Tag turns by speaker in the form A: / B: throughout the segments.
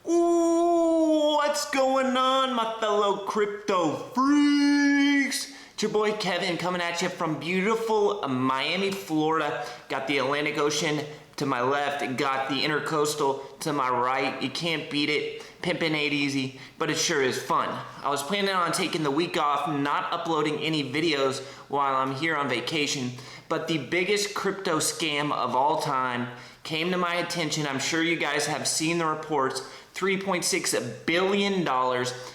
A: Ooh, what's going on, my fellow crypto freaks? It's your boy Kevin coming at you from beautiful Miami, Florida. Got the Atlantic Ocean to my left, got the Intercoastal to my right. You can't beat it. Pimpin' ain't easy, but it sure is fun. I was planning on taking the week off, not uploading any videos while I'm here on vacation, but the biggest crypto scam of all time came to my attention. I'm sure you guys have seen the reports. $3.6 billion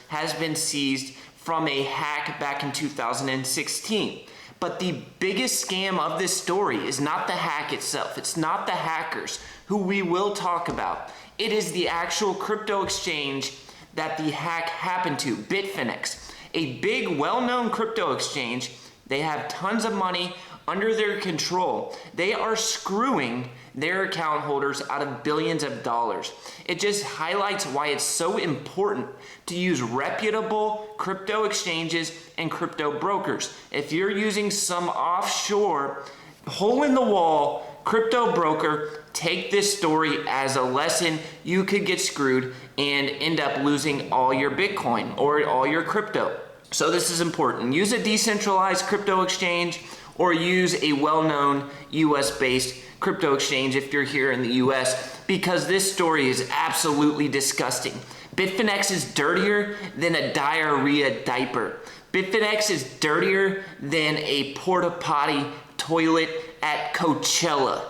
A: has been seized from a hack back in 2016. But the biggest scam of this story is not the hack itself. It's not the hackers, who we will talk about. It is the actual crypto exchange that the hack happened to, Bitfinex. A big, well-known crypto exchange. They have tons of money under their control. They are screwing their account holders out of billions of dollars. It just highlights why it's so important to use reputable crypto exchanges and crypto brokers. If you're using some offshore, hole-in-the-wall crypto broker, take this story as a lesson. You could get screwed and end up losing all your Bitcoin or all your crypto. So this is important. Use a decentralized crypto exchange or use a well-known US-based crypto exchange if you're here in the US, because this story is absolutely disgusting. Bitfinex is dirtier than a diarrhea diaper. Bitfinex is dirtier than a porta potty toilet at Coachella.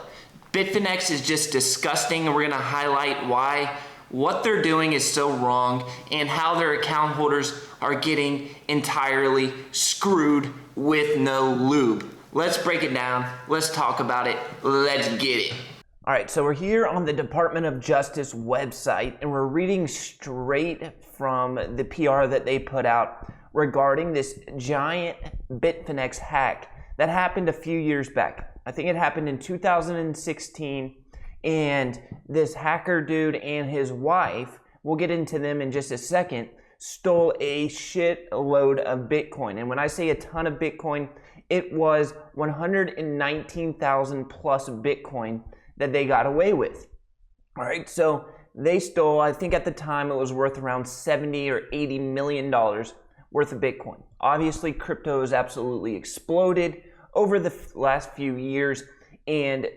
A: Bitfinex is just disgusting, and we're gonna highlight why what they're doing is so wrong and how their account holders are getting entirely screwed with no lube. Let's break it down. Let's talk about it. Let's get it. All right, so we're here on the Department of Justice website, and we're reading straight from the PR that they put out regarding this giant Bitfinex hack that happened a few years back. I think it happened in 2016, and this hacker dude and his wife, we'll get into them in just a second, stole a shitload of Bitcoin. And when I say a ton of Bitcoin, it was 119,000 plus Bitcoin that they got away with. All right, so they stole, I think at the time it was worth around 70 or 80 million dollars worth of Bitcoin. Obviously, crypto has absolutely exploded over the last few years, and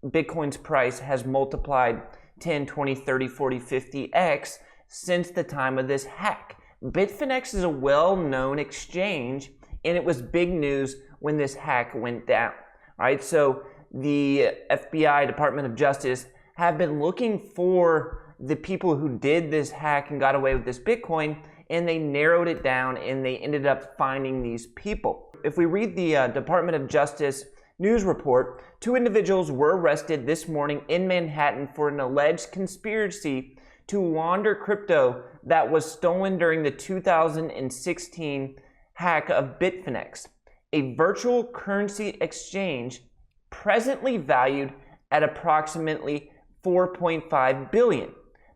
A: Bitcoin's price has multiplied 10, 20, 30, 40, 50x since the time of this hack. Bitfinex is a well-known exchange, and it was big news when this hack went down. All right, so the FBI, Department of Justice, have been looking for the people who did this hack and got away with this Bitcoin, and they narrowed it down and they ended up finding these people. If we read the Department of Justice news report, 2 individuals were arrested this morning in Manhattan for an alleged conspiracy to launder crypto that was stolen during the 2016 hack of Bitfinex, a virtual currency exchange presently valued at approximately $4.5 billion.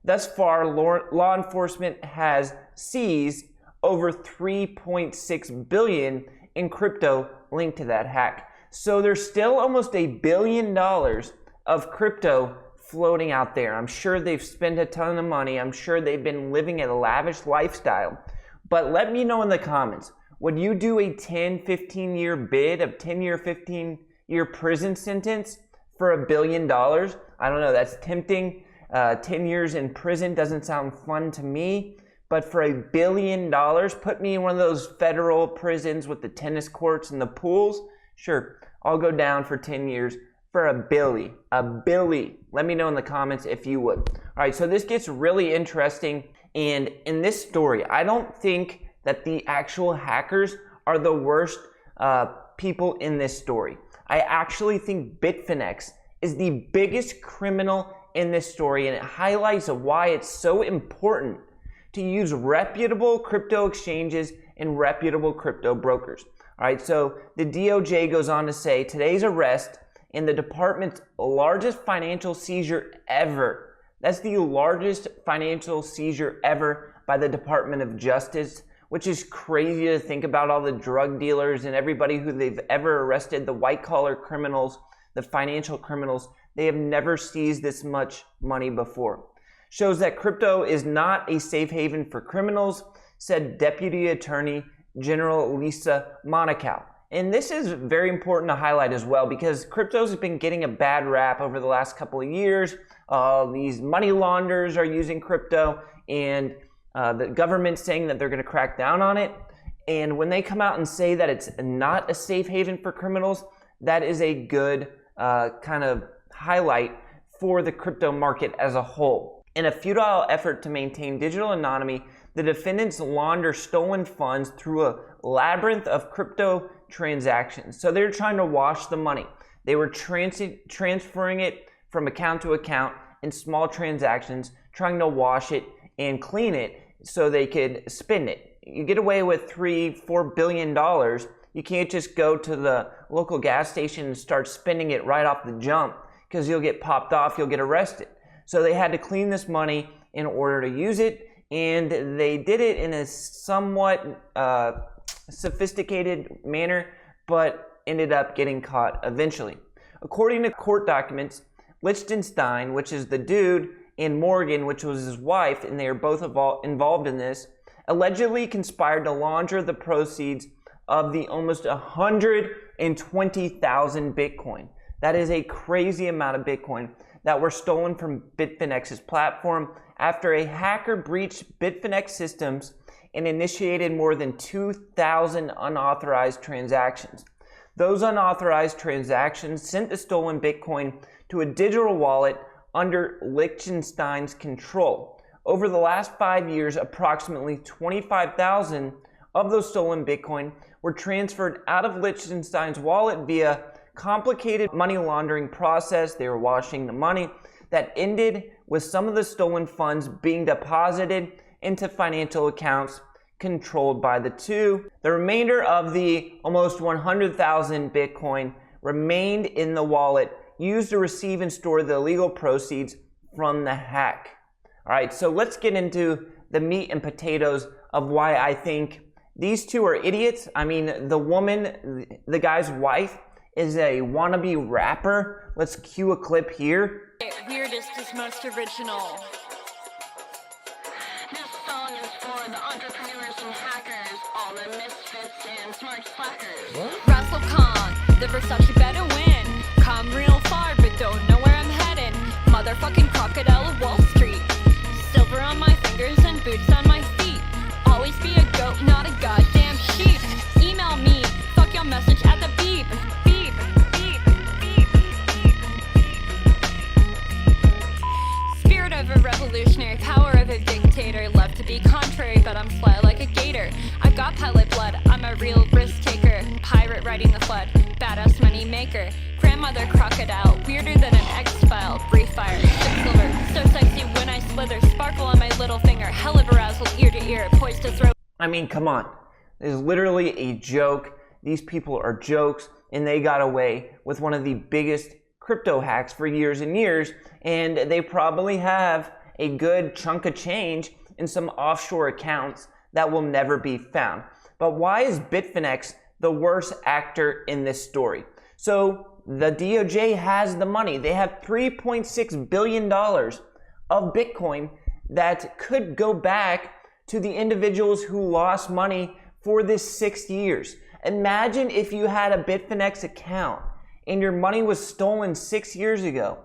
A: Thus far, law enforcement has seized over $3.6 billion in crypto linked to that hack. So there's still almost $1 billion of crypto floating out there. I'm sure they've spent a ton of money. I'm sure they've been living a lavish lifestyle. But let me know in the comments, would you do a 10, 15-year bid, a 10-year, 15-year prison sentence for $1 billion? I don't know, that's tempting. 10 years in prison doesn't sound fun to me, but for $1 billion, put me in one of those federal prisons with the tennis courts and the pools. Sure, I'll go down for 10 years for $1 billion. $1 billion. Let me know in the comments if you would. All right, so this gets really interesting. And in this story, I don't think that the actual hackers are the worst people in this story. I actually think Bitfinex is the biggest criminal in this story, and it highlights why it's so important to use reputable crypto exchanges and reputable crypto brokers. All right, so the DOJ goes on to say today's arrest in the department's largest financial seizure ever. That's the largest financial seizure ever by the Department of Justice, which is crazy to think about. All the drug dealers and everybody who they've ever arrested, the white-collar criminals, the financial criminals, they have never seized this much money before. shows that crypto is not a safe haven for criminals, said Deputy Attorney General Lisa Monaco. And this is very important to highlight as well, because cryptos have been getting a bad rap over the last couple of years. These money launderers are using crypto, and the government's saying that they're going to crack down on it. And when they come out and say that it's not a safe haven for criminals, that is a good kind of highlight for the crypto market as a whole. In a futile effort to maintain digital anonymity, the defendants launder stolen funds through a labyrinth of crypto transactions. So they're trying to wash the money. They were transferring it from account to account in small transactions, trying to wash it and clean it so they could spend it. You get away with $3-4 billion. You can't just go to the local gas station and start spending it right off the jump, because you'll get popped off, you'll get arrested. So they had to clean this money in order to use it, and they did it in a somewhat sophisticated manner, but ended up getting caught eventually. According to court documents, Liechtenstein, which is the dude, and Morgan, which was his wife, and they are both involved in this, allegedly conspired to launder the proceeds of the almost 120,000 Bitcoin. That is a crazy amount of Bitcoin that were stolen from Bitfinex's platform after a hacker breached Bitfinex systems and initiated more than 2,000 unauthorized transactions. Those unauthorized transactions sent the stolen Bitcoin to a digital wallet under Liechtenstein's control. Over the last 5 years, approximately 25,000 of those stolen Bitcoin were transferred out of Liechtenstein's wallet via complicated money laundering process. They were washing the money that ended with some of the stolen funds being deposited into financial accounts controlled by the two. The remainder of the almost 100,000 Bitcoin remained in the wallet used to receive and store the illegal proceeds from the hack. All right, so let's get into the meat and potatoes of why I think these two are idiots. I mean, the woman, the guy's wife, is a wannabe rapper. Let's cue a clip here.
B: Weirdest is most original. This song is for the entrepreneurs and hackers, all the misfits and smart slackers. Russell Khan, the Versace better win. Come real far, but don't know where I'm heading. Motherfucking crocodile of Wall Street. Silver on my fingers and boots on my feet. Always be a goat, not a goddamn sheep. Email me, fuck your message at the beep. Beep, beep, beep, beep. Spirit of a revolutionary, power of a dictator. Love to be contrary, but I'm fly like a gator. I've got pilot blood, I'm a real risk taker. Pirate riding the flood, badass money maker. Grandmother crocodile, weirder than an X-File. Brief fire, ship silver, so sexy when I slither. Sparkle on my little finger, hell of arousal ear to ear, poised to throw.
A: I mean, come on. This is literally a joke. These people are jokes, and they got away with one of the biggest crypto hacks for years and years, and they probably have a good chunk of change in some offshore accounts that will never be found. But why is Bitfinex the worst actor in this story? So the DOJ has the money. They have $3.6 billion of Bitcoin that could go back to the individuals who lost money for this 6 years. Imagine if you had a Bitfinex account and your money was stolen 6 years ago,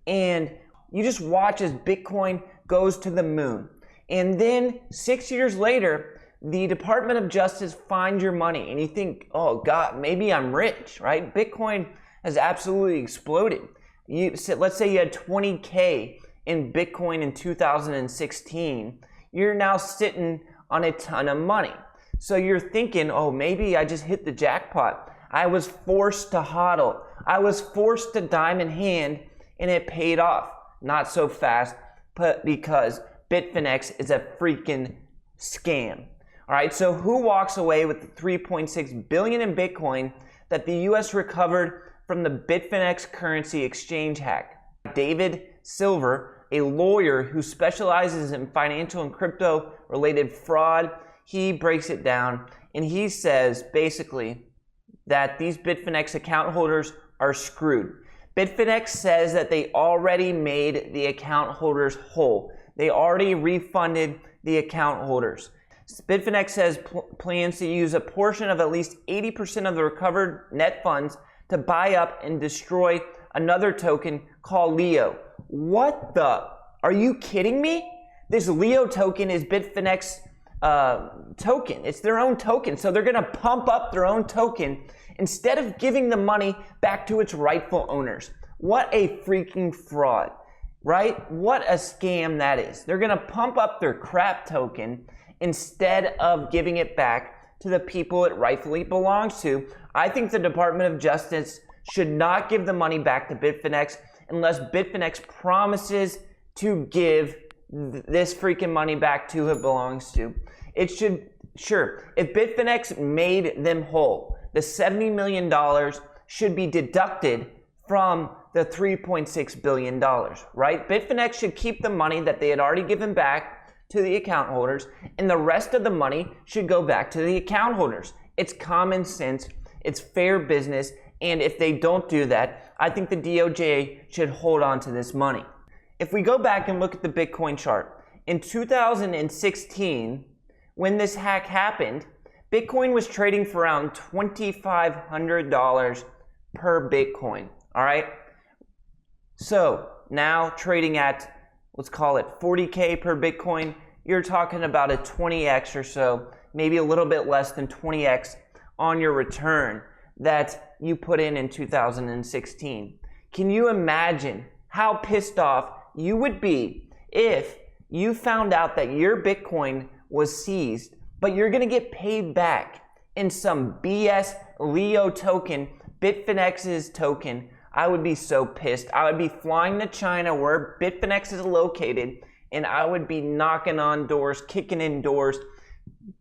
A: and you just watch as Bitcoin goes to the moon. And then 6 years later, the Department of Justice finds your money, and you think, oh God, maybe I'm rich, right? Bitcoin has absolutely exploded. Let's say you had 20K in Bitcoin in 2016. You're now sitting on a ton of money. So you're thinking, oh, maybe I just hit the jackpot. I was forced to hodl. I was forced to diamond hand, and it paid off. Not so fast, but because Bitfinex is a freaking scam. All right, so who walks away with the $3.6 billion in Bitcoin that the U.S. recovered from the Bitfinex currency exchange hack? David Silver, a lawyer who specializes in financial and crypto-related fraud, he breaks it down, and he says basically that these Bitfinex account holders are screwed. Bitfinex says that they already made the account holders whole. They already refunded the account holders. Bitfinex says plans to use a portion of at least 80% of the recovered net funds to buy up and destroy another token called Leo. What the? Are you kidding me? This Leo token is Bitfinex token. It's their own token. So they're going to pump up their own token instead of giving the money back to its rightful owners. What a freaking fraud, right? What a scam that is. They're going to pump up their crap token instead of giving it back to the people it rightfully belongs to. I think the Department of Justice should not give the money back to Bitfinex unless Bitfinex promises to give this freaking money back to who it belongs to. It should, sure, if Bitfinex made them whole, the $70 million should be deducted from the $3.6 billion, right? Bitfinex should keep the money that they had already given back to the account holders, and the rest of the money should go back to the account holders. It's common sense, it's fair business, and if they don't do that, I think the DOJ should hold on to this money. If we go back and look at the Bitcoin chart, in 2016, when this hack happened, Bitcoin was trading for around $2,500 per Bitcoin, all right? So now trading at, let's call it 40K per Bitcoin, you're talking about a 20x or so, maybe a little bit less than 20x on your return that you put in 2016. Can you imagine how pissed off you would be if you found out that your Bitcoin was seized, but you're gonna get paid back in some BS Leo token, Bitfinex's token? I would be so pissed. I would be flying to China where Bitfinex is located, and I would be knocking on doors, kicking in doors,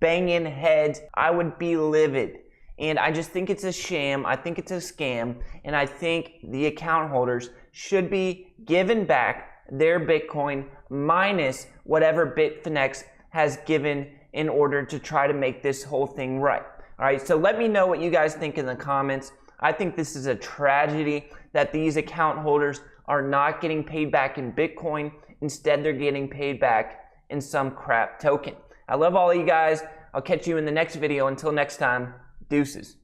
A: banging heads. I would be livid. And I just think it's a sham. I think it's a scam. And I think the account holders should be given back their Bitcoin minus whatever Bitfinex has given in order to try to make this whole thing right. All right, so let me know what you guys think in the comments. I think this is a tragedy that these account holders are not getting paid back in Bitcoin. Instead, they're getting paid back in some crap token. I love all of you guys. I'll catch you in the next video. Until next time, deuces.